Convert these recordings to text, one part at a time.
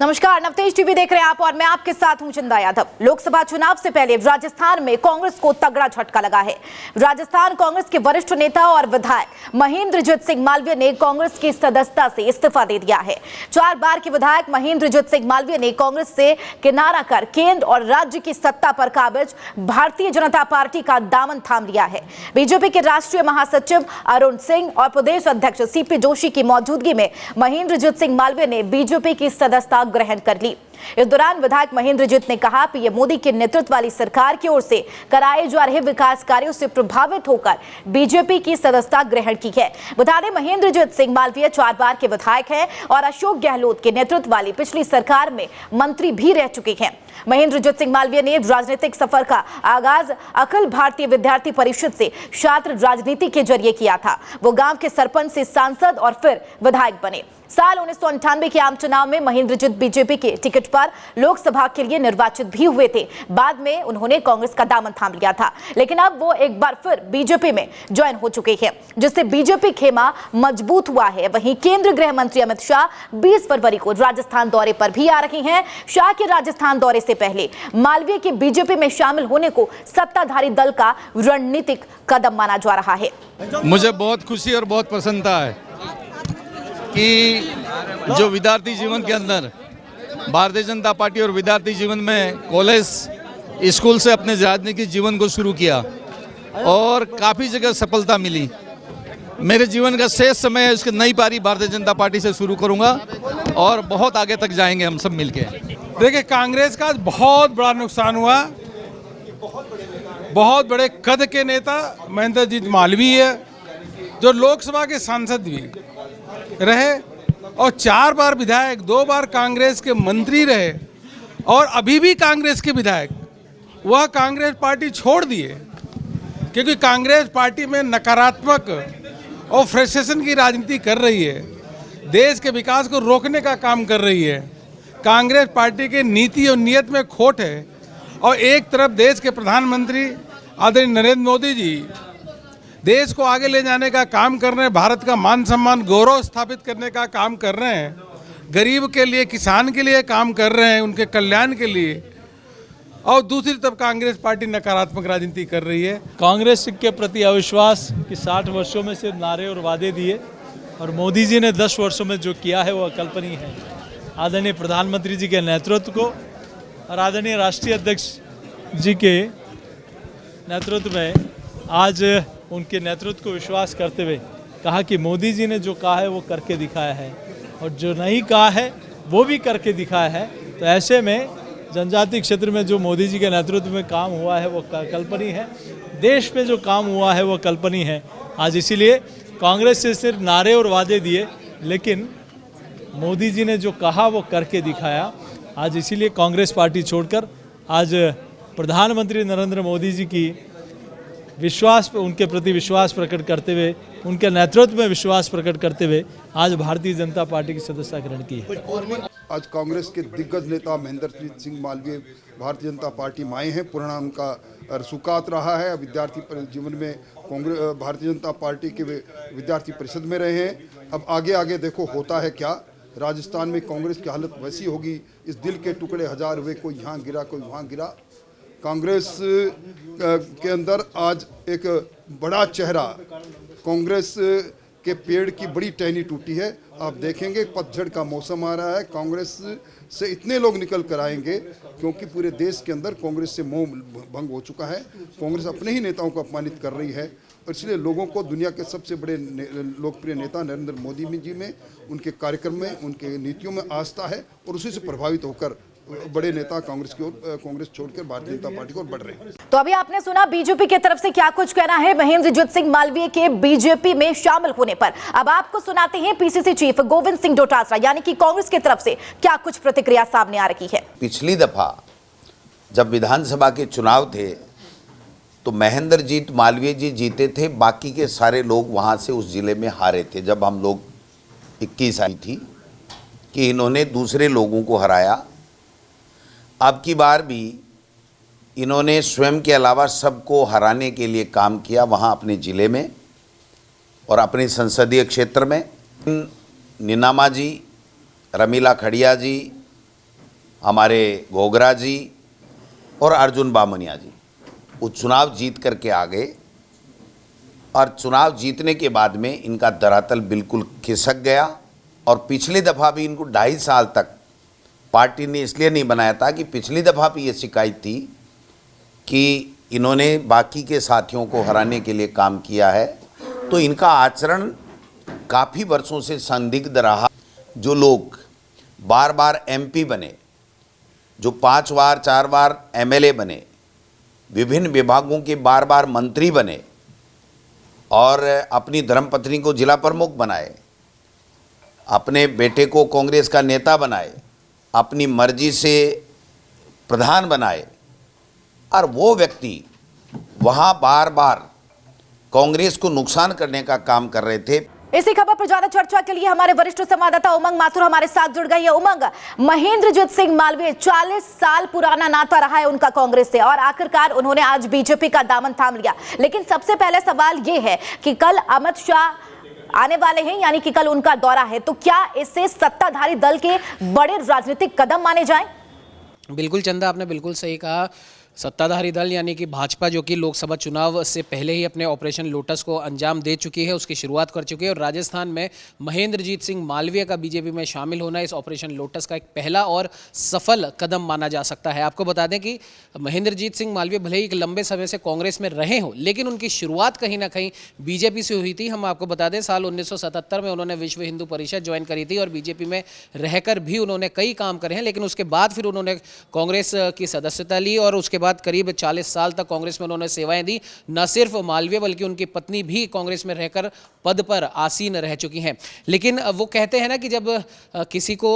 नमस्कार, नवतेज टीवी देख रहे हैं आप और मैं आपके साथ हूं चंदा यादव। लोकसभा चुनाव से पहले राजस्थान में कांग्रेस को तगड़ा झटका लगा है। राजस्थान कांग्रेस के वरिष्ठ नेता और विधायक महेंद्रजीत सिंह मालवीय ने कांग्रेस की सदस्यता से इस्तीफा दे दिया है। 4 बार के विधायक महेंद्रजीत सिंह मालवीय ने कांग्रेस से किनारा कर केंद्र और राज्य की सत्ता पर काबिज भारतीय जनता पार्टी का दामन थाम लिया है। बीजेपी के राष्ट्रीय महासचिव अरुण सिंह और प्रदेश अध्यक्ष सीपी जोशी की मौजूदगी में महेंद्रजीत सिंह मालवीय ने बीजेपी की सदस्यता ग्रहण कर ली। इस दौरान विधायक महेंद्रजीत ने कहा कि मोदी के नेतृत्व वाली सरकार की ओर से कराए जा रहे विकास कार्यों से प्रभावित होकर बीजेपी की सदस्यता ग्रहण की है। बता दें, महेंद्रजीत सिंह मालवीय 4 बार के विधायक हैं और अशोक गहलोत के नेतृत्व वाली पिछली सरकार में मंत्री भी रह चुके हैं। महेंद्रजीत सिंह मालवीय ने राजनीतिक सफर का आगाज अखिल भारतीय विद्यार्थी परिषद से छात्र राजनीति के जरिए किया था। वो गांव के सरपंच से सांसद और फिर विधायक बने। साल 1998 के आम चुनाव में महेंद्रजीत बीजेपी के टिकट पर लोकसभा के लिए निर्वाचित भी हुए थे। बाद में उन्होंने कांग्रेस का दामन थाम लिया था, लेकिन अब वो एक बार फिर बीजेपी में ज्वाइन हो चुके हैं, जिससे बीजेपी खेमा मजबूत हुआ है। वहीं केंद्रीय गृह मंत्री अमित शाह 20 फरवरी को राजस्थान दौरे पर भी आ रहे हैं। शाह के राजस्थान दौरे से पहले मालवीय के बीजेपी में शामिल होने को सत्ताधारी दल का रणनीतिक कदम माना जा रहा है। मुझे बहुत खुशी और बहुत प्रसन्नता है कि जो विद्यार्थी जीवन के अंदर भारतीय जनता पार्टी और विद्यार्थी जीवन में कॉलेज स्कूल से अपने राजनीतिक जीवन को शुरू किया और काफ़ी जगह सफलता मिली। मेरे जीवन का शेष समय उसकी नई पारी भारतीय जनता पार्टी से शुरू करूंगा और बहुत आगे तक जाएंगे हम सब मिलके। देखिए, कांग्रेस का बहुत बड़ा नुकसान हुआ। बहुत बड़े कद के नेता महेंद्रजीत मालवीय जो लोकसभा के सांसद भी रहे और 4 बार विधायक, 2 बार कांग्रेस के मंत्री रहे और अभी भी कांग्रेस के विधायक, वह कांग्रेस पार्टी छोड़ दिए क्योंकि कांग्रेस पार्टी में नकारात्मक और फ्रस्ट्रेशन की राजनीति कर रही है, देश के विकास को रोकने का काम कर रही है। कांग्रेस पार्टी के नीति और नियत में खोट है और एक तरफ देश के प्रधानमंत्री आदरणीय नरेंद्र मोदी जी देश को आगे ले जाने का काम कर रहे हैं, भारत का मान सम्मान गौरव स्थापित करने का काम कर रहे हैं, गरीब के लिए, किसान के लिए काम कर रहे हैं, उनके कल्याण के लिए, और दूसरी तरफ कांग्रेस पार्टी नकारात्मक राजनीति कर रही है। कांग्रेस के प्रति अविश्वास कि 60 वर्षों में सिर्फ नारे और वादे दिए और मोदी जी ने 10 वर्षों में जो किया है वो अकल्पनीय है। आदरणीय प्रधानमंत्री जी के नेतृत्व को और आदरणीय राष्ट्रीय अध्यक्ष जी के नेतृत्व में आज उनके नेतृत्व को विश्वास करते हुए कहा कि मोदी जी ने जो कहा है वो करके दिखाया है और जो नहीं कहा है वो भी करके दिखाया है। तो ऐसे में जनजातीय क्षेत्र में जो मोदी जी के नेतृत्व में काम हुआ है वो कल्पनीय है, देश में जो काम हुआ है वो कल्पनीय है। आज इसीलिए कांग्रेस से सिर्फ नारे और वादे दिए, लेकिन मोदी जी ने जो कहा वो करके दिखाया। आज इसीलिए कांग्रेस पार्टी छोड़कर आज प्रधानमंत्री नरेंद्र मोदी जी की विश्वास, उनके प्रति विश्वास प्रकट करते हुए, उनके नेतृत्व में विश्वास प्रकट करते हुए आज भारतीय जनता पार्टी की सदस्यता ग्रहण की है। आज कांग्रेस के दिग्गज नेता महेंद्रजीत सिंह मालवीय भारतीय जनता पार्टी में आए हैं। पुराना उनका सुकात रहा है। विद्यार्थी जीवन में कांग्रेस भारतीय जनता पार्टी के विद्यार्थी परिषद में रहे हैं। अब आगे आगे देखो होता है क्या। राजस्थान में कांग्रेस की हालत वैसी होगी, इस दिल के टुकड़े हजार हुए, कोई यहाँ गिरा कोई वहाँ गिरा। कांग्रेस के अंदर आज एक बड़ा चेहरा, कांग्रेस के पेड़ की बड़ी टहनी टूटी है। आप देखेंगे पतझड़ का मौसम आ रहा है। कांग्रेस से इतने लोग निकल कर आएंगे क्योंकि पूरे देश के अंदर कांग्रेस से मोह भंग हो चुका है। कांग्रेस अपने ही नेताओं को अपमानित कर रही है और इसलिए लोगों को दुनिया के सबसे बड़े लोकप्रिय नेता नरेंद्र मोदी जी में, उनके कार्यक्रम में, उनके नीतियों में आस्था है और उसी से प्रभावित होकर बड़े नेता कांग्रेस की ओर, कांग्रेस छोड़कर भारतीय जनता पार्टी की ओर बढ़ रहे हैं। तो अभी आपने सुना बीजेपी की तरफ से क्या कुछ कहना है महेंद्रजीत सिंह मालवीय के बीजेपी में शामिल होने पर। अब आपको सुनाते हैं पीसीसी चीफ गोविंद सिंह डोटासरा यानी कि कांग्रेस की तरफ से क्या कुछ प्रतिक्रिया सामने आ रही है। पिछली दफा जब विधानसभा के चुनाव थे तो महेंद्रजीत मालवीय जी जीते थे, बाकी के सारे लोग वहां से उस जिले में हारे थे। जब हम लोग 21 आई थी कि इन्होंने दूसरे लोगों को हराया। अब की बार भी इन्होंने स्वयं के अलावा सबको हराने के लिए काम किया वहाँ अपने ज़िले में और अपने संसदीय क्षेत्र में। नीनामा जी, रमीला खड़िया जी, हमारे गोगरा जी और अर्जुन बामनिया जी वो चुनाव जीत करके आ गए और चुनाव जीतने के बाद में इनका धरातल बिल्कुल खिसक गया और पिछली दफ़ा भी इनको 2.5 साल तक पार्टी ने इसलिए नहीं बनाया था कि पिछली दफ़ा भी ये शिकायत थी कि इन्होंने बाकी के साथियों को हराने के लिए काम किया है, तो इनका आचरण काफ़ी वर्षों से संदिग्ध रहा। जो लोग बार बार एमपी बने, जो 5 बार 4 बार एमएलए बने, विभिन्न विभागों के बार बार मंत्री बने और अपनी धर्मपत्नी को जिला प्रमुख बनाए, अपने बेटे को कांग्रेस का नेता बनाए, अपनी मर्जी से प्रधान बनाए, और वो व्यक्ति वहाँ बार बार कांग्रेस को नुकसान करने का काम कर रहे थे। इसी खबर पर ज्यादा चर्चा के लिए हमारे वरिष्ठ संवाददाता उमंग माथुर हमारे साथ जुड़ गई है। उमंग, महेंद्रजीत सिंह मालवीय 40 साल पुराना नाता रहा है उनका कांग्रेस से और आखिरकार उन्होंने आज बीजेपी का दामन थाम लिया। लेकिन सबसे पहले सवाल ये है कि कल अमित शाह आने वाले हैं, यानी कि कल उनका दौरा है, तो क्या इससे सत्ताधारी दल के बड़े राजनीतिक कदम माने जाएं? बिल्कुल चंदा, आपने बिल्कुल सही कहा। सत्ताधारी दल यानी कि भाजपा जो कि लोकसभा चुनाव से पहले ही अपने ऑपरेशन लोटस को अंजाम दे चुकी है, उसकी शुरुआत कर चुकी है और राजस्थान में महेंद्रजीत सिंह मालवीय का बीजेपी में शामिल होना इस ऑपरेशन लोटस का एक पहला और सफल कदम माना जा सकता है। आपको बता दें कि महेंद्रजीत सिंह मालवीय भले ही एक लंबे समय से कांग्रेस में रहे हों, लेकिन उनकी शुरुआत कहीं ना कहीं बीजेपी से हुई थी। हम आपको बता दें साल 1977 में उन्होंने विश्व हिंदू परिषद ज्वाइन करी थी और बीजेपी में रहकर भी उन्होंने कई काम करे हैं, लेकिन उसके बाद फिर उन्होंने कांग्रेस की सदस्यता ली और उसके बाद करीब 40 साल तक कांग्रेस में उन्होंने सेवाएं दी। न सिर्फ मालवीय बल्कि उनकी पत्नी भी कांग्रेस में रहकर पद पर आसीन रह चुकी हैं। लेकिन वो कहते हैं ना कि जब किसी को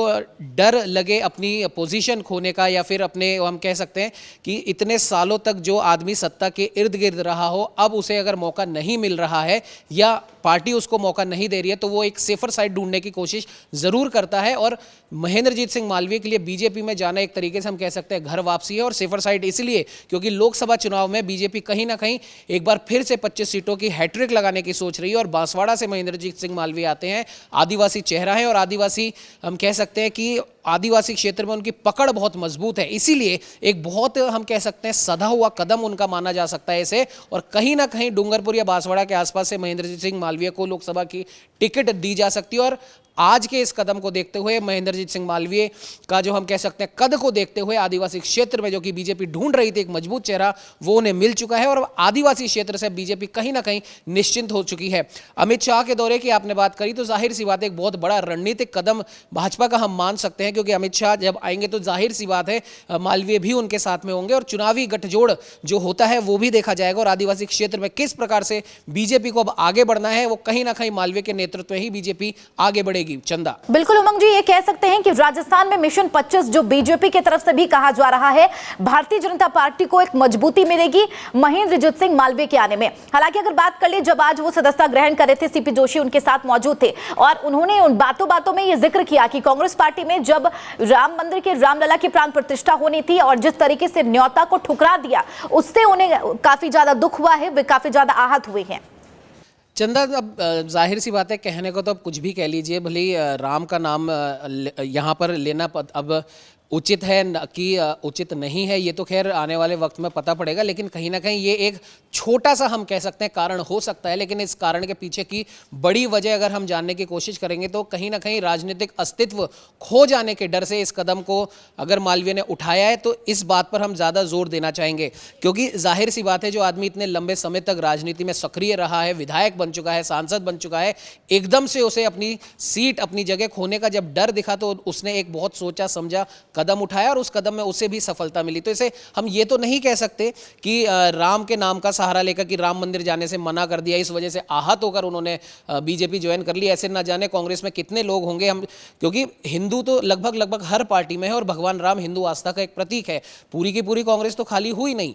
डर लगे अपनी पोजीशन खोने का, या फिर अपने, हम कह सकते हैं कि इतने सालों तक जो आदमी सत्ता के इर्द गिर्द रहा हो, अब उसे अगर मौका नहीं मिल रहा है या पार्टी उसको मौका नहीं दे रही है, तो वो एक सेफर साइड ढूंढने की कोशिश जरूर करता है। और महेंद्रजीत सिंह मालवीय के लिए बीजेपी में जाना एक तरीके से हम कह सकते हैं घर वापसी है। और सेफर साइड इसलिए क्योंकि लोकसभा चुनाव में बीजेपी कहीं ना कहीं एक बार फिर से 25 सीटों की हैट्रिक लगाने की सोच रही है और बांसवाड़ा से महेंद्रजीत सिंह मालवीय आते हैं, आदिवासी चेहरा है और आदिवासी, हम कह सकते हैं कि आदिवासी क्षेत्र में उनकी पकड़ बहुत मजबूत है, इसीलिए एक बहुत, हम कह सकते हैं, सधा हुआ कदम उनका माना जा सकता है इसे। और कहीं ना कहीं डूंगरपुर या बांसवाड़ा के आसपास से महेंद्रजीत सिंह मालवीय को लोकसभा की टिकट दी जा सकती है। और आज के इस कदम को देखते हुए, महेंद्रजीत सिंह मालवीय का जो हम कह सकते हैं कद को देखते हुए, आदिवासी क्षेत्र में जो कि बीजेपी ढूंढ रही थी एक मजबूत चेहरा, वो उन्हें मिल चुका है और आदिवासी क्षेत्र से बीजेपी कहीं ना कहीं निश्चिंत हो चुकी है। अमित शाह के दौरे की आपने बात करी, तो जाहिर सी बात है एक बहुत बड़ा रणनीतिक कदम भाजपा का हम मान सकते हैं, क्योंकि अमित शाह जब आएंगे तो जाहिर सी बात है मालवीय भी उनके साथ में होंगे और चुनावी गठजोड़ जो होता है वो भी देखा जाएगा। और आदिवासी क्षेत्र में किस प्रकार से बीजेपी को अब आगे बढ़ना है, वो कहीं ना कहीं मालवीय के नेतृत्व में ही बीजेपी आगे बढ़ेगी। चंदा, बिल्कुल उमंग जी, ये कह सकते हैं कि राजस्थान में मिशन 25 जो बीजेपी की तरफ से भी कहा जा रहा है, भारतीय जनता पार्टी को एक मजबूती मिलेगी महेंद्रजीत सिंह मालवीय के आने में। हालांकि अगर बात कर ले, जब आज वो सदस्यता ग्रहण कर रहे थे, सीपी जोशी उनके साथ मौजूद थे और उन्होंने उन बातों में ये जिक्र किया कि कांग्रेस पार्टी में जब राम मंदिर के रामलला की प्राण प्रतिष्ठा होनी थी और जिस तरीके से न्योता को ठुकरा दिया, उससे उन्हें काफी ज्यादा दुख हुआ है, वे काफी ज्यादा आहत हुए हैं। चंदा, अब जाहिर सी बात है, कहने को तो अब कुछ भी कह लीजिए, भले राम का नाम यहाँ पर लेना अब उचित है कि उचित नहीं है, ये तो खैर आने वाले वक्त में पता पड़ेगा। लेकिन कहीं ना कहीं ये एक छोटा सा, हम कह सकते हैं, कारण हो सकता है। लेकिन इस कारण के पीछे की बड़ी वजह अगर हम जानने की कोशिश करेंगे तो कहीं ना कहीं राजनीतिक अस्तित्व खो जाने के डर से इस कदम को अगर मालवीय ने उठाया है, तो इस बात पर हम ज़्यादा जोर देना चाहेंगे। क्योंकि जाहिर सी बात है, जो आदमी इतने लंबे समय तक राजनीति में सक्रिय रहा है, विधायक बन चुका है, सांसद बन चुका है, एकदम से उसे अपनी सीट, अपनी जगह खोने का जब डर दिखा, तो उसने एक बहुत सोचा समझा कदम उठाया और उस कदम में उसे भी सफलता मिली। तो इसे हम ये तो नहीं कह सकते कि राम के नाम का सहारा लेकर कि राम मंदिर जाने से मना कर दिया, इस वजह से आहत होकर उन्होंने बीजेपी ज्वाइन कर ली। ऐसे ना जाने कांग्रेस में कितने लोग होंगे, हम, क्योंकि हिंदू तो लगभग हर पार्टी में है और भगवान राम हिंदू आस्था का एक प्रतीक है। पूरी की पूरी कांग्रेस तो खाली हुई नहीं।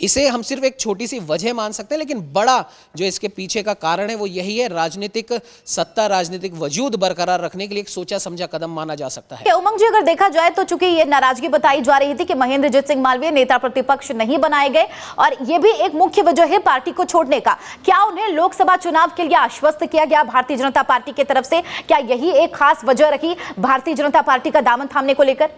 इसे हम सिर्फ एक छोटी सी वजह मान सकते हैं, लेकिन बड़ा जो इसके पीछे का कारण है वो यही है, राजनीतिक सत्ता, राजनीतिक वजूद बरकरार रखने के लिए एक सोचा समझा कदम माना जा सकता है। उमंग जी, अगर देखा जाए तो चूंकि ये नाराजगी बताई जा रही थी कि महेंद्रजीत सिंह मालवीय नेता प्रतिपक्ष नहीं बनाए गए और ये भी एक मुख्य वजह है पार्टी को छोड़ने का, क्या उन्हें लोकसभा चुनाव के लिए आश्वस्त किया गया भारतीय जनता पार्टी की तरफ से? क्या यही एक खास वजह रही भारतीय जनता पार्टी का दामन थामने को लेकर?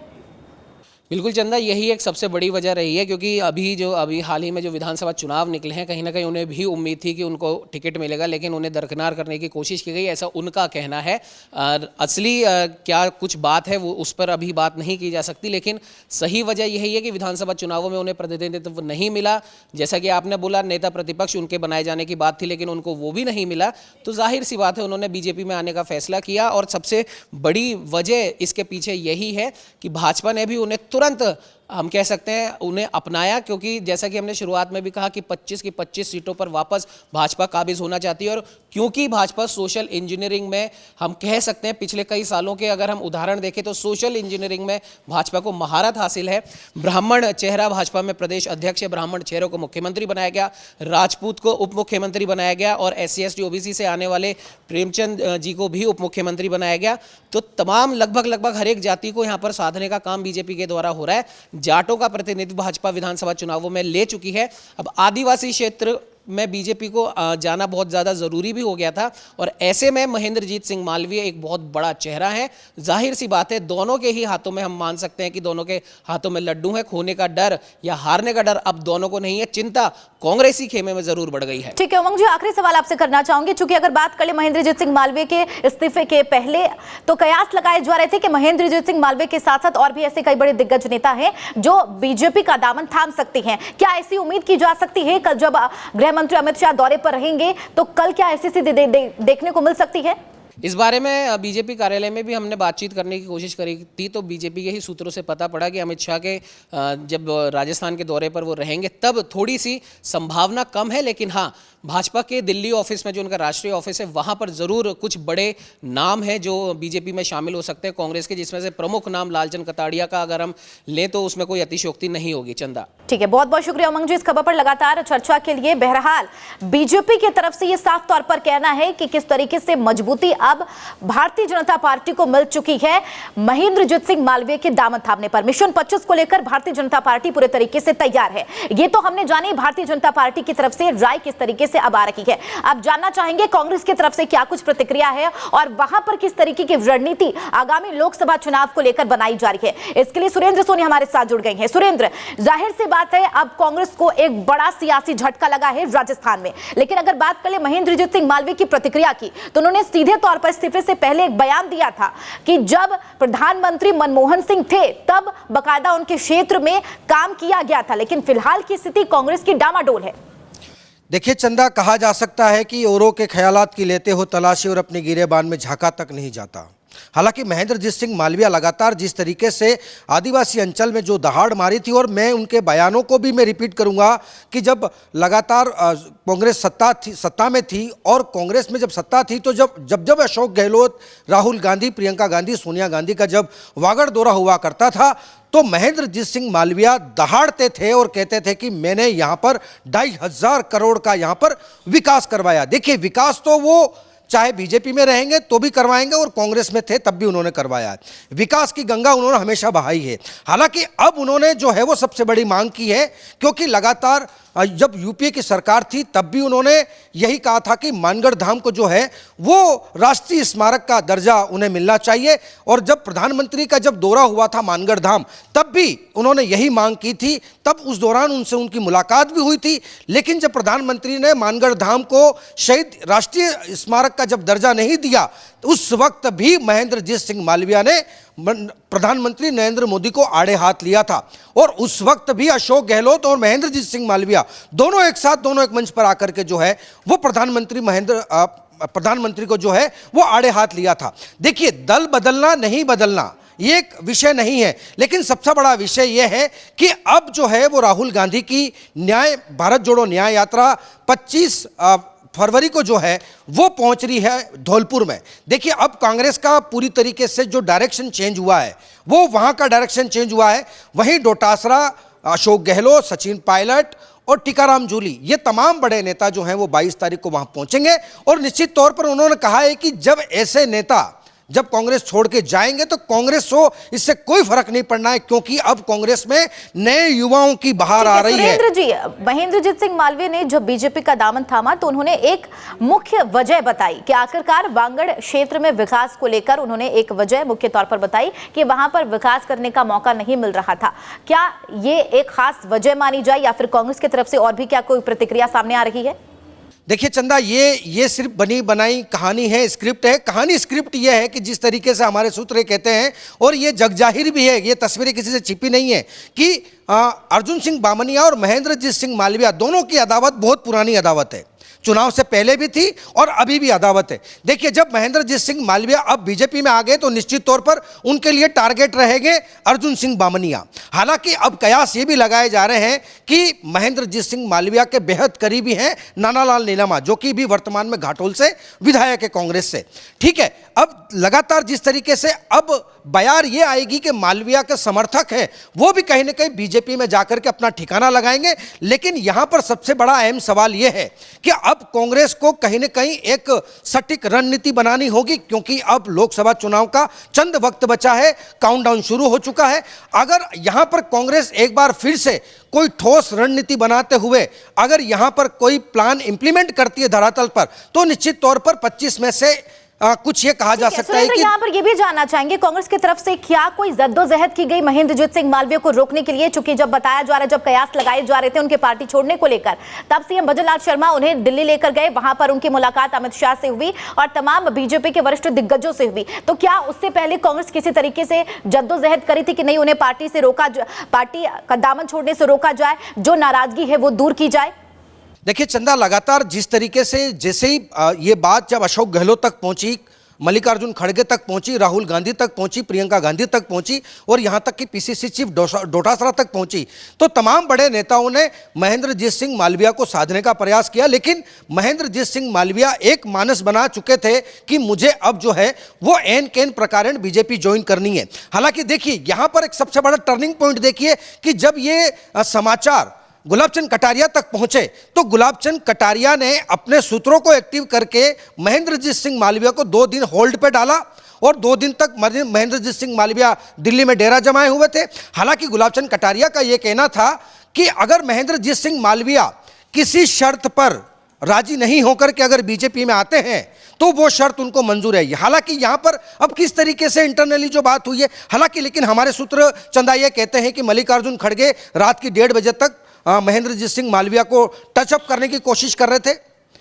बिल्कुल चंदा, यही एक सबसे बड़ी वजह रही है, क्योंकि अभी हाल ही में जो विधानसभा चुनाव निकले हैं, कहीं ना कहीं उन्हें भी उम्मीद थी कि उनको टिकट मिलेगा, लेकिन उन्हें दरकिनार करने की कोशिश की गई, ऐसा उनका कहना है। असली क्या कुछ बात है वो उस पर अभी बात नहीं की जा सकती, लेकिन सही वजह यही है कि विधानसभा चुनावों में उन्हें प्रतिनिधित्व नहीं मिला। जैसा कि आपने बोला, नेता प्रतिपक्ष उनके बनाए जाने की बात थी, लेकिन उनको वो भी नहीं मिला, तो जाहिर सी बात है उन्होंने बीजेपी में आने का फैसला किया। और सबसे बड़ी वजह इसके पीछे यही है कि भाजपा ने भी उन्हें तुरंत, हम कह सकते हैं, उन्हें अपनाया, क्योंकि जैसा कि हमने शुरुआत में भी कहा कि 25 की 25 सीटों पर वापस भाजपा काबिज होना चाहती है। और क्योंकि भाजपा सोशल इंजीनियरिंग में, हम कह सकते हैं पिछले कई सालों के अगर हम उदाहरण देखें तो सोशल इंजीनियरिंग में भाजपा को महारत हासिल है। ब्राह्मण चेहरा भाजपा में प्रदेश अध्यक्ष है, ब्राह्मण चेहरों को मुख्यमंत्री बनाया गया, राजपूत को उप मुख्यमंत्री बनाया गया, और SC ST OBC से आने वाले प्रेमचंद जी को भी उप मुख्यमंत्री बनाया गया। तो तमाम लगभग हर एक जाति को यहाँ पर साधने का काम बीजेपी के द्वारा हो रहा है। जाटों का प्रतिनिधित्व भाजपा विधानसभा चुनावों में ले चुकी है। अब आदिवासी क्षेत्र में बीजेपी को जाना बहुत ज़्यादा ज़रूरी भी हो गया था, और ऐसे में महेंद्रजीत सिंह मालवीय एक बहुत बड़ा चेहरा है। जाहिर सी बात है दोनों के ही हाथों में, हम मान सकते हैं कि दोनों के हाथों में लड्डू है। खोने का डर या हारने का डर अब दोनों को नहीं है, चिंता कांग्रेसी खेमे में जरूर बढ़ गई है। ठीक है उमंग जी, आखिरी सवाल आपसे करना चाहूंगी, चूंकि अगर बात करें महेंद्रजीत सिंह मालवीय के इस्तीफे के पहले, तो कयास लगाए जा रहे थे कि महेंद्रजीत सिंह मालवीय के साथ साथ और भी ऐसे कई बड़े दिग्गज नेता हैं जो बीजेपी का दामन थाम सकते हैं। क्या ऐसी उम्मीद की जा सकती है कल जब गृह मंत्री अमित शाह दौरे पर रहेंगे, तो कल क्या ऐसी स्थिति देखने को मिल सकती है? इस बारे में बीजेपी कार्यालय में भी हमने बातचीत करने की कोशिश करी थी, तो बीजेपी के ही सूत्रों से पता पड़ा कि अमित शाह के जब राजस्थान के दौरे पर वो रहेंगे तब थोड़ी सी संभावना कम है। लेकिन हाँ, भाजपा के दिल्ली ऑफिस में जो उनका राष्ट्रीय ऑफिस है, वहाँ पर ज़रूर कुछ बड़े नाम हैं जो बीजेपी में शामिल हो सकते हैं कांग्रेस के, जिसमें से प्रमुख नाम लालचंद कटारिया का अगर हम लें तो उसमें कोई अतिशयोक्ति नहीं होगी। चंदा, ठीक है, बहुत बहुत शुक्रिया उमंग जी इस खबर पर लगातार चर्चा के लिए। बहरहाल बीजेपी की तरफ से ये साफ तौर पर कहना है कि किस तरीके से मजबूती अब भारतीय जनता पार्टी को मिल चुकी है महेंद्रजीत सिंह मालवीय के दामन थामने पर। मिशन 25 को लेकर भारतीय जनता पार्टी पूरे तरीके से तैयार है। ये तो हमने जानी भारतीय जनता पार्टी की तरफ से राय किस तरीके से अब आ रही है। अब जानना चाहेंगे कांग्रेस की तरफ से क्या कुछ प्रतिक्रिया है और वहां पर किस तरीके की रणनीति आगामी लोकसभा चुनाव को लेकर बनाई जा रही है। इसके लिए सुरेंद्र सोनी हमारे साथ जुड़ गए हैं। सुरेंद्र, जाहिर सी बात है अब कांग्रेस को एक बड़ा सियासी झटका लगा है राजस्थान में, लेकिन अगर बात करें महेंद्रजीत सिंह मालवीय की प्रतिक्रिया की, तो उन्होंने सीधे तौर पर इस्तीफे से पहले एक बयान दिया था कि जब प्रधानमंत्री मनमोहन सिंह थे तब बकायदा उनके क्षेत्र में काम किया गया था, लेकिन फिलहाल की स्थिति कांग्रेस की डामाडोल है। देखिए चंदा, कहा जा सकता है कि औरों के ख्यालात की लेते हो तलाशी और अपने गिरेबान में झांका तक नहीं जाता। हालांकि महेंद्रजीत सिंह मालवीय लगातार जिस तरीके से आदिवासी अंचल में जो दहाड़ मारी थी, और मैं उनके बयानों को भी मैं रिपीट करूंगा कि जब लगातार कांग्रेस सत्ता में थी, और कांग्रेस में जब सत्ता थी तो जब अशोक गहलोत, राहुल गांधी, प्रियंका गांधी, सोनिया गांधी का जब वागड़ दौरा हुआ करता था, तो महेंद्रजीत सिंह मालवीय दहाड़ते थे और कहते थे कि मैंने यहाँ पर 2,500 करोड़ का यहाँ पर विकास करवाया। देखिए, विकास तो वो चाहे बीजेपी में रहेंगे तो भी करवाएंगे, और कांग्रेस में थे तब भी उन्होंने करवाया है। विकास की गंगा उन्होंने हमेशा बहाई है। हालांकि अब उन्होंने जो है वो सबसे बड़ी मांग की है, क्योंकि लगातार जब यूपीए की सरकार थी तब भी उन्होंने यही कहा था कि मानगढ़ धाम को जो है वो राष्ट्रीय स्मारक का दर्जा उन्हें मिलना चाहिए। और जब प्रधानमंत्री का जब दौरा हुआ था मानगढ़ धाम, तब भी उन्होंने यही मांग की थी। तब उस दौरान उनसे उनकी मुलाकात भी हुई थी, लेकिन जब प्रधानमंत्री ने मानगढ़ धाम को शहीद राष्ट्रीय स्मारक का जब दर्जा नहीं दिया, तो उस वक्त भी महेंद्रजीत सिंह मालवीय ने प्रधानमंत्री नरेंद्र मोदी को आड़े हाथ लिया था। और उस वक्त भी अशोक गहलोत और महेंद्रजीत सिंह मालवीय दोनों एक साथ, दोनों एक मंच पर आकर के जो है वो प्रधानमंत्री को जो है वो आड़े हाथ लिया था। देखिए, दल बदलना नहीं बदलना ये एक विषय नहीं है, लेकिन सबसे बड़ा विषय यह है कि अब जो है वो राहुल गांधी की भारत जोड़ो न्याय यात्रा 25 फरवरी को जो है वो पहुंच रही है धौलपुर में। देखिए, अब कांग्रेस का पूरी तरीके से जो डायरेक्शन चेंज हुआ है वो वहां का डायरेक्शन चेंज हुआ है। वहीं डोटासरा, अशोक गहलोत, सचिन पायलट और टीकाराम जूली, ये तमाम बड़े नेता जो हैं वो 22 तारीख को वहां पहुंचेंगे। और निश्चित तौर पर उन्होंने कहा है कि जब ऐसे नेता जब कांग्रेस छोड़ के जाएंगे तो कांग्रेस को इससे कोई फर्क नहीं पड़ना है, क्योंकि अब कांग्रेस में नए युवाओं की बहार आ रही है। सुरेंद्र जी, महेंद्रजीत सिंह मालवीय ने जब बीजेपी का दामन थामा तो उन्होंने एक मुख्य वजह बताई कि आखिरकार बांगड़ क्षेत्र में विकास को लेकर उन्होंने एक वजह मुख्य तौर पर बताई कि वहां पर विकास करने का मौका नहीं मिल रहा था। क्या ये एक खास वजह मानी जाए या फिर कांग्रेस की तरफ से और भी क्या कोई प्रतिक्रिया सामने आ रही है? देखिए चंदा, ये सिर्फ बनी बनाई कहानी है, स्क्रिप्ट है। कहानी स्क्रिप्ट ये है कि जिस तरीके से हमारे सूत्र कहते हैं, और ये जगजाहिर भी है, ये तस्वीरें किसी से छिपी नहीं है कि अर्जुन सिंह बामनिया और महेंद्रजीत सिंह मालविया दोनों की अदावत बहुत पुरानी अदावत है। चुनाव से पहले भी थी और अभी भी अदावत है। देखिए, जब महेंद्रजीत सिंह मालविया अब बीजेपी में आ गए तो निश्चित तौर पर उनके लिए टारगेट रहेंगे अर्जुन सिंह बामनिया। हालांकि अब कयास ये भी लगाए जा रहे हैं कि महेंद्रजीत सिंह मालविया के बेहद करीबी हैं नानालाल नीलामा, जो कि भी वर्तमान में घाटोल से विधायक है कांग्रेस से। ठीक है, अब लगातार जिस तरीके से अब बयार ये आएगी कि मालविया के समर्थक हैं वो भी कहीं ना कहीं बीजेपी में जाकर के अपना ठिकाना लगाएंगे। लेकिन यहां पर सबसे बड़ा अहम सवाल यह है कि अब कांग्रेस को कहीं ना कहीं एक सटीक रणनीति बनानी होगी, क्योंकि अब लोकसभा चुनाव का चंद वक्त बचा है, काउंटडाउन शुरू हो चुका है। अगर यहां पर कांग्रेस एक बार फिर से कोई ठोस रणनीति बनाते हुए अगर यहां पर कोई प्लान इंप्लीमेंट करती है धरातल पर, तो निश्चित तौर पर 25 में से कुछ ये कहा जा सकता है कि यहाँ पर ये भी जानना चाहेंगे कांग्रेस की तरफ से क्या कोई जद्दोजहद की गई महेंद्रजीत सिंह मालवीय को रोकने के लिए? चूंकि जब बताया जा रहा है, जब कयास लगाए जा रहे थे उनके पार्टी छोड़ने को लेकर, तब सीएम भजनलाल शर्मा उन्हें दिल्ली लेकर गए, वहां पर उनकी मुलाकात अमित शाह से हुई और तमाम बीजेपी के वरिष्ठ दिग्गजों से हुई। तो क्या उससे पहले कांग्रेस किसी तरीके से जद्दोजहद करी थी कि नहीं, उन्हें पार्टी से रोका, पार्टी का दामन छोड़ने से रोका जाए, जो नाराजगी है वो दूर की जाए? देखिए चंदा, लगातार जिस तरीके से जैसे ही ये बात जब अशोक गहलोत तक पहुंची, मल्लिकार्जुन खड़गे तक पहुंची, राहुल गांधी तक पहुंची, प्रियंका गांधी तक पहुंची और यहां तक कि पीसीसी चीफ डोटासरा तक पहुंची, तो तमाम बड़े नेताओं ने महेंद्रजीत सिंह मालविया को साधने का प्रयास किया। लेकिन महेंद्रजीत सिंह मालविया एक मानस बना चुके थे कि मुझे अब जो है वो एन केन प्रकारण बीजेपी ज्वाइन करनी है। हालांकि देखिए, यहां पर एक सबसे बड़ा टर्निंग पॉइंट देखिए कि जब ये समाचार गुलाबचंद कटारिया तक पहुंचे तो गुलाबचंद कटारिया ने अपने सूत्रों को एक्टिव करके महेंद्रजीत सिंह मालविया को 2 दिन होल्ड पे डाला और 2 दिन तक महेंद्रजीत सिंह मालविया दिल्ली में डेरा जमाए हुए थे। हालांकि गुलाबचंद कटारिया का यह कहना था कि अगर महेंद्रजीत सिंह मालविया किसी शर्त पर राजी नहीं होकर के अगर बीजेपी में आते हैं तो वो शर्त उनको मंजूर है। हालांकि यहाँ पर अब किस तरीके से इंटरनली जो बात हुई है, हालांकि लेकिन हमारे सूत्र चंदा ये कहते हैं कि मल्लिकार्जुन खड़गे रात की 1:30 बजे तक महेंद्रजीत सिंह मालविया को टचअप करने की कोशिश कर रहे थे।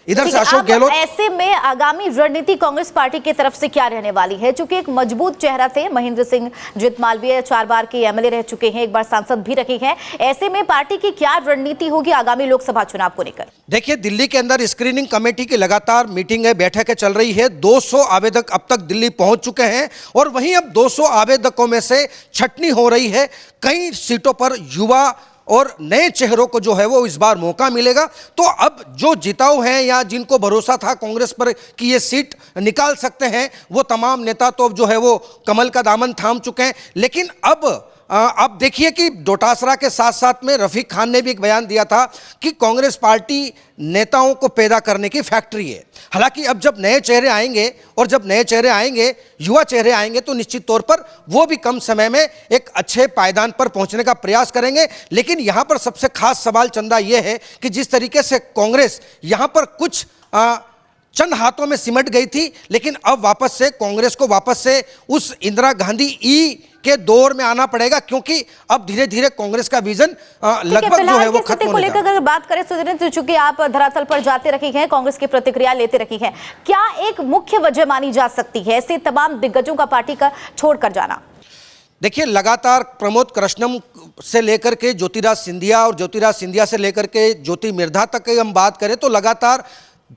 इधर से अशोक गहलोत। ऐसे में आगामी रणनीति कांग्रेस पार्टी की तरफ से क्या रहने वाली है? चूंकि एक मजबूत चेहरा थे महेंद्रजीत मालवीय, 4 बार के एमएलए रह चुके हैं, 1 बार सांसद भी रहे हैं। ऐसे में पार्टी की क्या रणनीति होगी आगामी लोकसभा चुनाव को लेकर? देखिए, दिल्ली के अंदर स्क्रीनिंग कमेटी की लगातार मीटिंग बैठकें चल रही है। 200 आवेदक अब तक दिल्ली पहुंच चुके हैं और वहीं अब 200 आवेदकों में से छटनी हो रही है। कई सीटों पर युवा और नए चेहरों को जो है वो इस बार मौका मिलेगा। तो अब जो जिताऊ हैं या जिनको भरोसा था कांग्रेस पर कि ये सीट निकाल सकते हैं, वो तमाम नेता तो अब जो है वो कमल का दामन थाम चुके हैं। लेकिन अब देखिए कि डोटासरा के साथ साथ में रफीक खान ने भी एक बयान दिया था कि कांग्रेस पार्टी नेताओं को पैदा करने की फैक्ट्री है। हालांकि अब जब नए चेहरे आएंगे और जब नए चेहरे आएंगे, युवा चेहरे आएंगे, तो निश्चित तौर पर वो भी कम समय में एक अच्छे पायदान पर पहुंचने का प्रयास करेंगे। लेकिन यहां पर सबसे खास सवाल चंदा ये है कि जिस तरीके से कांग्रेस यहां पर कुछ चंद हाथों में सिमट गई थी, लेकिन अब वापस से कांग्रेस को वापस से उस इंदिरा गांधी के दौर में आना पड़ेगा, क्योंकि अब धीरे धीरे कांग्रेस का विजन लगभग जो है वो खत्म होने लगा। अगर बात करें सुरेंद्र, चूंकि आप धरातल पर जाते रही हैं, कांग्रेस की प्रतिक्रिया लेते रही हैं, क्या एक मुख्य वजह मानी जा सकती है ऐसे तमाम दिग्गजों का पार्टी का छोड़कर जाना? देखिए, लगातार प्रमोद कृष्णम से लेकर के ज्योतिराज सिंधिया और ज्योतिराज सिंधिया से लेकर के ज्योति मिर्धा तक की हम बात करें तो लगातार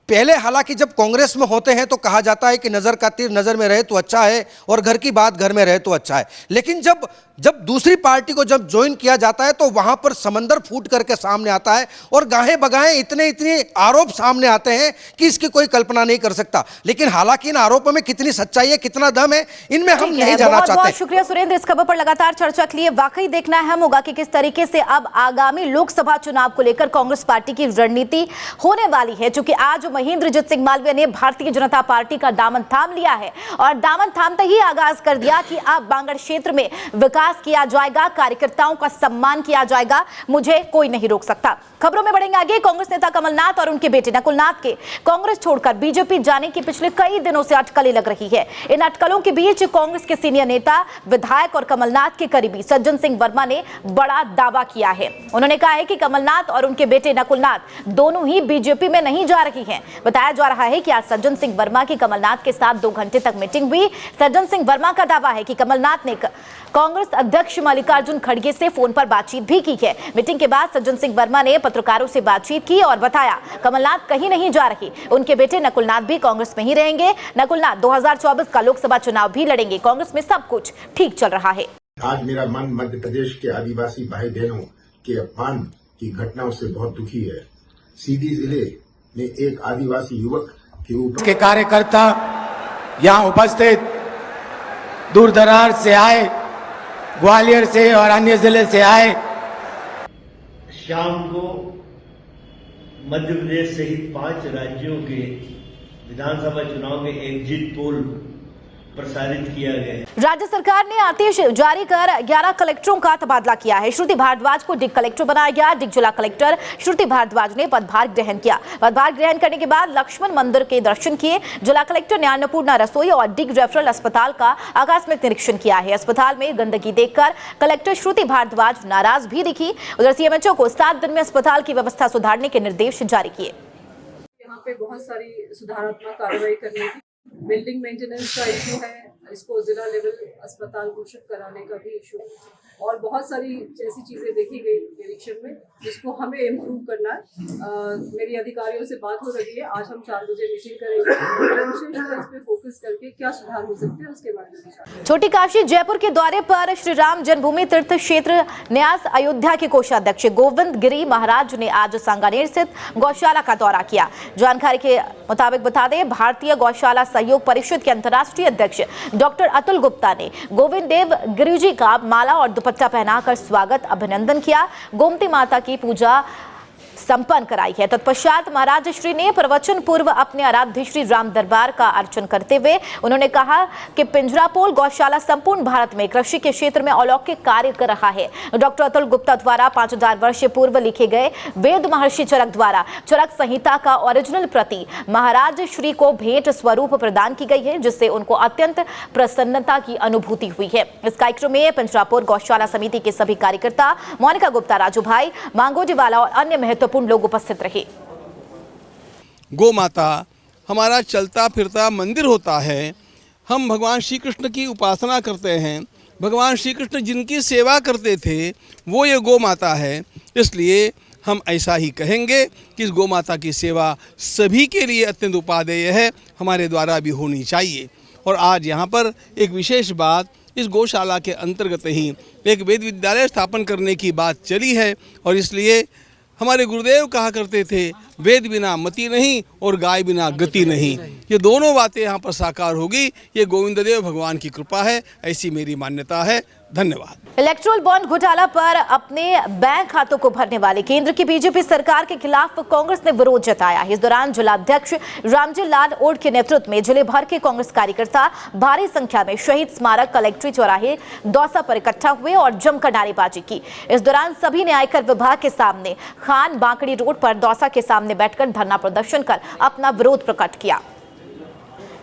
पहले, हालांकि जब कांग्रेस में होते हैं तो कहा जाता है कि नज़र का तीर नज़र में रहे तो अच्छा है और घर की बात घर में रहे तो अच्छा है। लेकिन जब दूसरी पार्टी को जब ज्वाइन किया जाता है तो वहां पर समंदर फूट करके सामने आता है और गाहे बगाहे इतने आरोप सामने आते हैं कि इसकी कोई कल्पना नहीं कर सकता। लेकिन हालांकि इन आरोपों में कितनी सच्चाई है, कितना दम है, इनमें हम नहीं जाना चाहते। बहुत शुक्रिया सुरेंद्र, इस खबर पर लगातार चर्चा के लिए। वाकई देखना अहम होगा कि किस तरीके से अब आगामी लोकसभा चुनाव को लेकर कांग्रेस पार्टी की रणनीति होने वाली है। चूंकि आज आज महेंद्रजीत सिंह मालवीय ने भारतीय जनता पार्टी का दामन थाम लिया है और दामन थामते ही आगाज कर दिया कि अब बांगड़ क्षेत्र में विकास किया जाएगा, कार्यकर्ताओं का सम्मान किया जाएगा, मुझे कोई नहीं रोक सकता। खबरों में बढ़ेंगे आगे। कांग्रेस नेता कमलनाथ और उनके बेटे नकुलनाथ के कांग्रेस छोड़कर बीजेपी जाने की पिछले कई दिनों से अटकलें लग रही है। इन अटकलों के बीच कांग्रेस के सीनियर नेता, विधायक और कमलनाथ के करीबी सज्जन सिंह वर्मा ने बड़ा दावा किया है। उन्होंने कहा है कि कमलनाथ और उनके बेटे नकुलनाथ दोनों ही बीजेपी में नहीं जा रही हैं। बताया जा रहा है कि आज सज्जन सिंह वर्मा की कमलनाथ के साथ 2 घंटे तक मीटिंग हुई। सज्जन सिंह वर्मा का दावा है कि कमलनाथ ने कांग्रेस अध्यक्ष मल्लिकार्जुन खड़गे से फोन पर बातचीत भी की है। मीटिंग के बाद सज्जन सिंह वर्मा ने पत्रकारों से बातचीत की और बताया कमलनाथ कहीं नहीं जा रही, उनके बेटे नकुलनाथ भी कांग्रेस में ही रहेंगे। नकुलनाथ 2024 का लोकसभा चुनाव भी लड़ेंगे। कांग्रेस में सब कुछ ठीक चल रहा है। आज मेरा मन मध्य प्रदेश के आदिवासी भाई बहनों के अपमान की घटनाओं से बहुत दुखी है। सीधी जिले में एक आदिवासी युवक के ऊपर के कार्यकर्ता यहाँ उपस्थित दूर दराज से आए, ग्वालियर से और अन्य जिले से आए। शाम को मध्य प्रदेश सहित 5 राज्यों के विधानसभा चुनाव के एग्जिट पोल प्रसारित किया गया। राज्य सरकार ने आदेश जारी कर 11 कलेक्टरों का तबादला किया है। श्रुति भारद्वाज को डिग कलेक्टर बनाया गया। डिग जिला कलेक्टर श्रुति भारद्वाज ने पदभार ग्रहण किया। पदभार ग्रहण करने के बाद लक्ष्मण मंदिर के दर्शन किए। जिला कलेक्टर ने अन्नपूर्णा रसोई और डिग रेफरल अस्पताल का आकस्मिक निरीक्षण किया है। अस्पताल में गंदगी देखकर कलेक्टर श्रुति भारद्वाज नाराज भी दिखी। उधर सीएमएचओ को 7 दिन में अस्पताल की व्यवस्था सुधारने के निर्देश जारी किए। यहाँ पे बहुत सारी सुधारात्मक कार्रवाई करनी थी। बिल्डिंग मेंटेनेंस का इशू है, इसको जिला लेवल अस्पताल घोषित कराने का भी इशू और बहुत सारी ऐसी चीजें देखी गई निरीक्षण में जिसको हमें इम्प्रूव करना है। मेरी अधिकारियों से बात हो रही है। आज हम 4 बजे मीटिंग करेंगे, विशेष इस पे फोकस करके क्या सुधार हो सकते हैं उसके बारे में। छोटी काशी जयपुर के दौरे पर श्री राम जन्मभूमि तीर्थ क्षेत्र न्यास अयोध्या के कोषाध्यक्ष गोविंद गिरी महाराज ने आज सांगानेर स्थित गौशाला का दौरा किया। जानकारी के मुताबिक बता दें, भारतीय गौशाला सहयोग परिषद के अंतर्राष्ट्रीय अध्यक्ष डॉक्टर अतुल गुप्ता ने गोविंद देव गिरी जी का माला और दुपट्टा पहनाकर स्वागत अभिनंदन किया। गोमती माता की पूजा संपन्न कराई है। तत्पश्चात महाराज श्री ने प्रवचन पूर्व अपने आराध्य श्री राम दरबार का अर्चन करते हुए उन्होंने कहा कि पिंजरापोल गौशाला संपूर्ण भारत में कृषि के क्षेत्र में अलौकिक कार्य कर रहा है। डॉक्टर अतुल गुप्ता द्वारा 5000 वर्ष पूर्व लिखे गए वेद महर्षि चरक द्वारा चरक संहिता का ओरिजिनल प्रति महाराज श्री को भेंट स्वरूप प्रदान की गई है, जिससे उनको अत्यंत प्रसन्नता की अनुभूति हुई है। इस कार्यक्रम में पिंजरापोल गौशाला समिति के सभी कार्यकर्ता, मोनिका गुप्ता, राजू भाई, मांगोजीवाला और अन्य महत्वपूर्ण लोग उपस्थित रहे। गौ माता हमारा चलता फिरता मंदिर होता है। हम भगवान श्री कृष्ण की उपासना करते हैं। भगवान श्री कृष्ण जिनकी सेवा करते थे वो ये गौ माता है। इसलिए हम ऐसा ही कहेंगे कि इस गौ माता की सेवा सभी के लिए अत्यंत उपादेय है, हमारे द्वारा भी होनी चाहिए। और आज यहाँ पर एक विशेष बात, इस गौशाला के अंतर्गत ही एक वेद विद्यालय स्थापन करने की बात चली है और इसलिए हमारे गुरुदेव कहा करते थे, वेद बिना मति नहीं और गाय बिना गति नहीं। ये दोनों बातें यहाँ पर साकार होगी। ये गोविंद देव भगवान की कृपा है, ऐसी मेरी मान्यता है। धन्यवाद। इलेक्ट्रल बॉन्ड घोटाला पर अपने बैंक खातों को भरने वाले केंद्र की बीजेपी सरकार के खिलाफ कांग्रेस ने विरोध जताया। इस दौरान जिलाध्यक्ष रामजी लाल ओड के नेतृत्व में जिले भर के कांग्रेस कार्यकर्ता भारी संख्या में शहीद स्मारक कलेक्ट्रेट चौराहे दौसा पर इकट्ठा हुए और जमकर नारेबाजी की। इस दौरान सभी ने आयकर विभाग के सामने खान बांकड़ी रोड पर दौसा के सामने बैठकर धरना प्रदर्शन कर अपना विरोध प्रकट किया।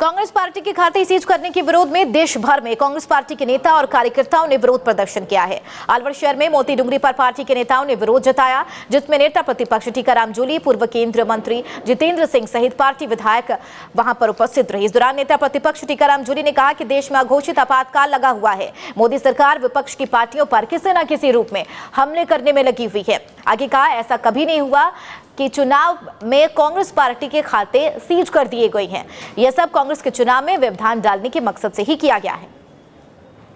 कांग्रेस पार्टी के खाते सीज करने के विरोध में देश भर में कांग्रेस पार्टी के नेता और कार्यकर्ताओं ने विरोध प्रदर्शन किया है। अलवर शहर में मोती डुंगरी पर पार्टी के नेताओं ने विरोध जताया, जिसमें नेता प्रतिपक्ष टीकाराम जूली, पूर्व केंद्रीय मंत्री जितेंद्र सिंह सहित पार्टी विधायक वहां पर उपस्थित रहे। इस दौरान नेता प्रतिपक्ष टीकाराम जूली ने कहा कि देश में अघोषित आपातकाल लगा हुआ है। मोदी सरकार विपक्ष की पार्टियों पर किसी न किसी रूप में हमले करने में लगी हुई है। आगे कहा, ऐसा कभी नहीं हुआ कि चुनाव में कांग्रेस पार्टी के खाते सीज कर दिए गए हैं। यह सब कांग्रेस के चुनाव में व्यवधान डालने के मकसद से ही किया गया है।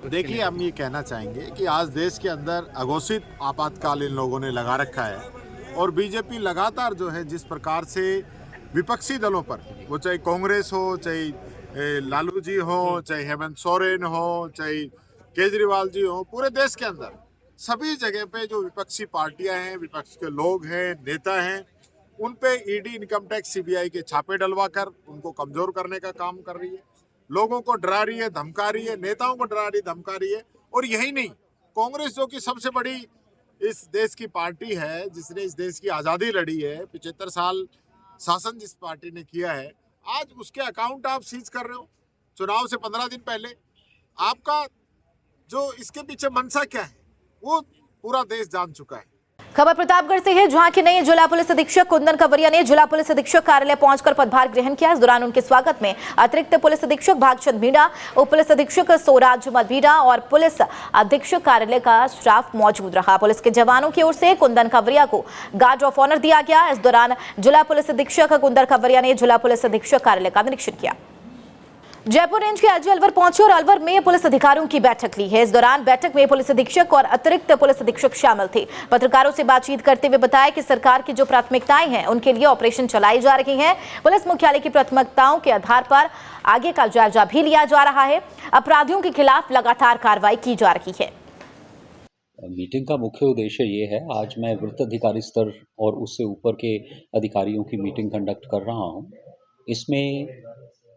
देखिए, हम ये कहना चाहेंगे कि आज देश के अंदर अघोषित आपातकाल इन लोगों ने लगा रखा है और बीजेपी लगातार जो है जिस प्रकार से विपक्षी दलों पर, वो चाहे कांग्रेस हो, चाहे लालू जी हो, चाहे हेमंत सोरेन हो, चाहे केजरीवाल जी हो, पूरे देश के अंदर सभी जगह पे जो विपक्षी पार्टियां हैं, विपक्ष के लोग हैं, नेता हैं, उन पे ईडी, इनकम टैक्स, सीबीआई के छापे डलवाकर उनको कमजोर करने का काम कर रही है। लोगों को डरा रही है, धमका रही है, नेताओं को डरा रही है, धमका रही है। और यही नहीं, कांग्रेस जो कि सबसे बड़ी इस देश की पार्टी है, जिसने इस देश की आज़ादी लड़ी है, 75 साल शासन जिस पार्टी ने किया है, आज उसके अकाउंट आप सीज कर रहे हो। चुनाव से 15 दिन पहले आपका जो इसके पीछे मंशा क्या है वो पूरा देश जान चुका है। खबर प्रतापगढ़ से है, जहां के नए जिला पुलिस अधीक्षक कुंदन कवरिया ने जिला पुलिस अधीक्षक कार्यालय पहुंचकर पदभार ग्रहण किया। इस दौरान उनके स्वागत में अतिरिक्त पुलिस अधीक्षक भागचंद मीणा, उप पुलिस अधीक्षक सोराज मदवीरा और पुलिस अधीक्षक कार्यालय का स्टाफ मौजूद रहा। पुलिस के जवानों की ओर से कुंदन कवरिया को गार्ड ऑफ ऑनर दिया गया। इस दौरान जिला पुलिस अधीक्षक कुंदन कवरिया ने जिला पुलिस अधीक्षक कार्यालय का निरीक्षण किया। जयपुर रेंज के आईजी अलवर पहुंचे और अलवर में पुलिस अधिकारियों की बैठक ली है। इस दौरान बैठक में पुलिस अधीक्षक और अतिरिक्त पुलिस अधीक्षक शामिल थे। पत्रकारों से बातचीत करते हुए बताया कि सरकार की जो प्राथमिकताएं हैं उनके लिए ऑपरेशन चलाई जा रही हैं। पुलिस मुख्यालय की प्राथमिकताओं के आधार पर आगे का जायजा भी लिया जा रहा है। अपराधियों के खिलाफ लगातार कार्रवाई की जा रही है। मीटिंग का मुख्य उद्देश्य ये है, आज मैं वृत्त अधिकारी स्तर और उससे ऊपर के अधिकारियों की मीटिंग कंडक्ट कर रहा हूँ। इसमें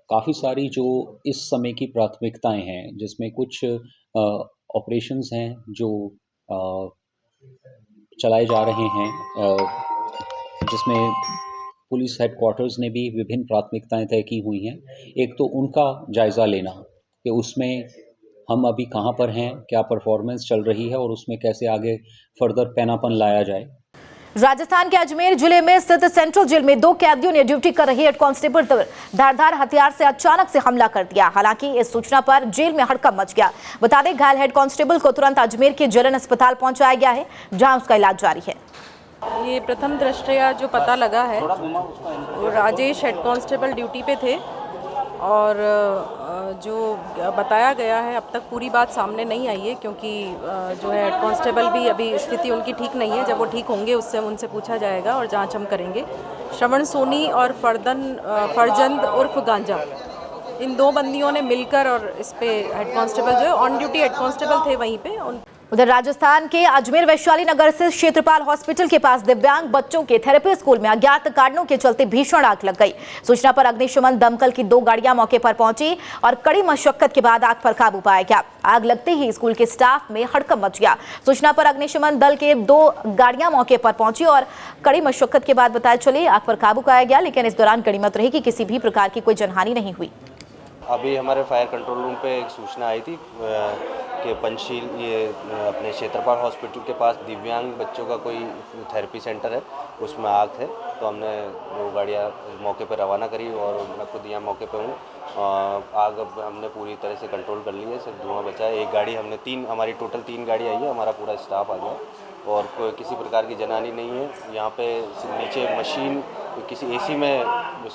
काफ़ी सारी जो इस समय की प्राथमिकताएं हैं, जिसमें कुछ ऑपरेशंस हैं जो चलाए जा रहे हैं, जिसमें पुलिस हेडक्वार्टर्स ने भी विभिन्न प्राथमिकताएं तय की हुई हैं। एक तो उनका जायज़ा लेना कि उसमें हम अभी कहां पर हैं, क्या परफॉर्मेंस चल रही है और उसमें कैसे आगे फर्दर पैनापन लाया जाए। राजस्थान के अजमेर जिले में स्थित सेंट्रल जेल में 2 कैदियों ने ड्यूटी कर रहे हेड कांस्टेबल पर धारदार हथियार से अचानक से हमला कर दिया। हालांकि इस सूचना पर जेल में हड़कंप मच गया। बता दें, घायल हेड कांस्टेबल को तुरंत अजमेर के जलन अस्पताल पहुंचाया गया है, जहां उसका इलाज जारी है। ये प्रथम दृष्टया जो पता लगा है, वो राजेश हेड कांस्टेबल ड्यूटी पे थे और जो बताया गया है, अब तक पूरी बात सामने नहीं आई है, क्योंकि जो है हेड कांस्टेबल भी अभी स्थिति उनकी ठीक नहीं है। जब वो ठीक होंगे उससे उनसे पूछा जाएगा और जांच हम करेंगे। श्रवण सोनी और फरजंद उर्फ गांजा, इन 2 बंदियों ने मिलकर और इस पे हेड कांस्टेबल जो है ऑन ड्यूटी हेड कांस्टेबल थे वहीं पे। उधर राजस्थान के अजमेर वैशाली नगर से क्षेत्रपाल हॉस्पिटल के पास दिव्यांग बच्चों के थेरेपी स्कूल में अज्ञात कारणों के चलते भीषण आग लग गई। सूचना पर अग्निशमन दमकल की 2 गाड़ियां मौके पर पहुंची और कड़ी मशक्कत के बाद आग पर काबू पाया गया। आग लगते ही स्कूल के स्टाफ में हड़कंप मच गया। सूचना पर अग्निशमन दल के 2 गाड़ियां मौके पर पहुंची और कड़ी मशक्कत के बाद बताया चले आग पर काबू पाया गया, लेकिन इस दौरान गनीमत रही कि किसी भी प्रकार की कोई जनहानि नहीं हुई। अभी हमारे फायर कंट्रोल रूम पे एक सूचना आई थी कि पंचशील ये अपने क्षेत्रपाल हॉस्पिटल के पास दिव्यांग बच्चों का कोई थेरेपी सेंटर है, उसमें आग है। तो हमने 2 गाड़ियाँ मौके पर रवाना करी और मैं खुद यहाँ मौके पर हूँ। आग अब हमने पूरी तरह से कंट्रोल कर ली है, सिर्फ धुआं बचा है। एक गाड़ी हमने 3, हमारी टोटल 3 गाड़ी आई है, हमारा पूरा स्टाफ आ गया और कोई किसी प्रकार की जनहानि नहीं है। यहाँ पे नीचे मशीन किसी एसी में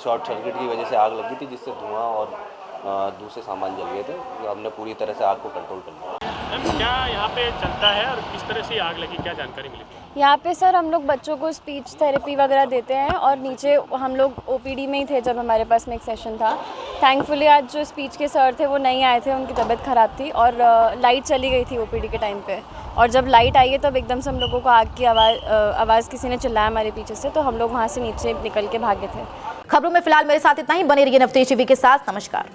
शॉर्ट सर्किट की वजह से आग लगी थी, जिससे धुआं और दूसरे सामान जल गए थे। हमने पूरी तरह से आग को कंट्रोल कर लिया। मैम, क्या यहाँ पे चलता है और किस तरह से आग लगी, क्या जानकारी मिली? यहाँ पे सर हम लोग बच्चों को स्पीच थेरेपी वगैरह देते हैं और नीचे हम लोग ओपीडी में ही थे जब हमारे पास में एक सेशन था। थैंकफुली आज जो स्पीच के सर थे वो नहीं आए थे, उनकी तबीयत ख़राब थी और लाइट चली गई थी ओपीडी के टाइम पे। और जब लाइट आई है तब एकदम से हम लोगों को आग की आवाज़ किसी ने चिल्लाया हमारे पीछे से, तो हम लोग वहाँ से नीचे निकल के भागे थे। खबरों में फिलहाल मेरे साथ इतना ही। बने रहिए नवतेज टीवी के साथ। नमस्कार।